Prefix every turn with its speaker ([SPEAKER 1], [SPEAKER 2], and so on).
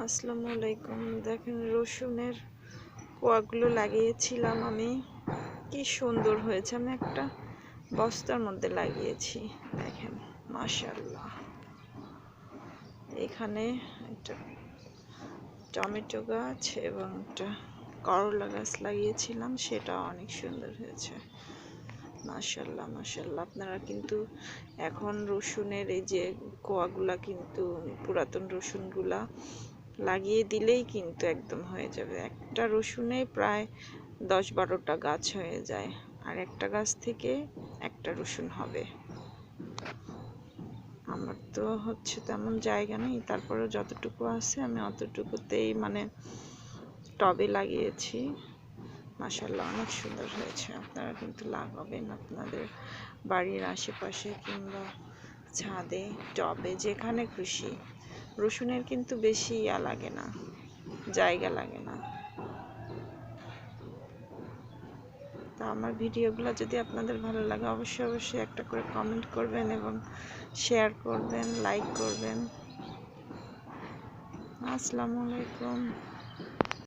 [SPEAKER 1] আসসালামু আলাইকুম। দেখেন রসুনের কোয়াগুলো লাগিয়েছিলাম আমি, কি সুন্দর হয়েছে। আমি একটা বস্তার মধ্যে লাগিয়েছি, দেখেন মাশাআল্লাহ। এখানে একটা টমেটো গাছ এবং একটা করলা গাছ লাগিয়েছিলাম, সেটা অনেক সুন্দর হয়েছে মাশাআল্লাহ মাশাআল্লাহ। আপনারা কিন্তু এখন রসুনের এই যে কোয়াগুলা কিন্তু পুরাতন রসুনগুলা লাগিয়ে দিলেই কিন্তু একদম হয়ে যাবে। একটা রসুনে প্রায় 10-12টা গাছ হয়ে যায়, আর একটা গাছ থেকে একটা রসুন হবে। আমার তো হচ্ছে তেমন জায়গা নেই, তারপরে যতটুকু আছে আমি অতটুকুতেই টবে লাগিয়েছি। মাশাআল্লাহ অনেক সুন্দর হয়েছে। আপনারা কিন্তু লাগাবেন আপনাদের বাড়ির আশেপাশে কিংবা ছাদে, টবে, যেখানে খুশি। রসুনের কিন্তু বেশি লাগে না, জায়গা লাগে না। তো আমার ভিডিওগুলো যদি আপনাদের ভালো লাগে অবশ্যই একটা করে কমেন্ট করবেন এবং শেয়ার করবেন, লাইক করবেন। আসসালামু আলাইকুম।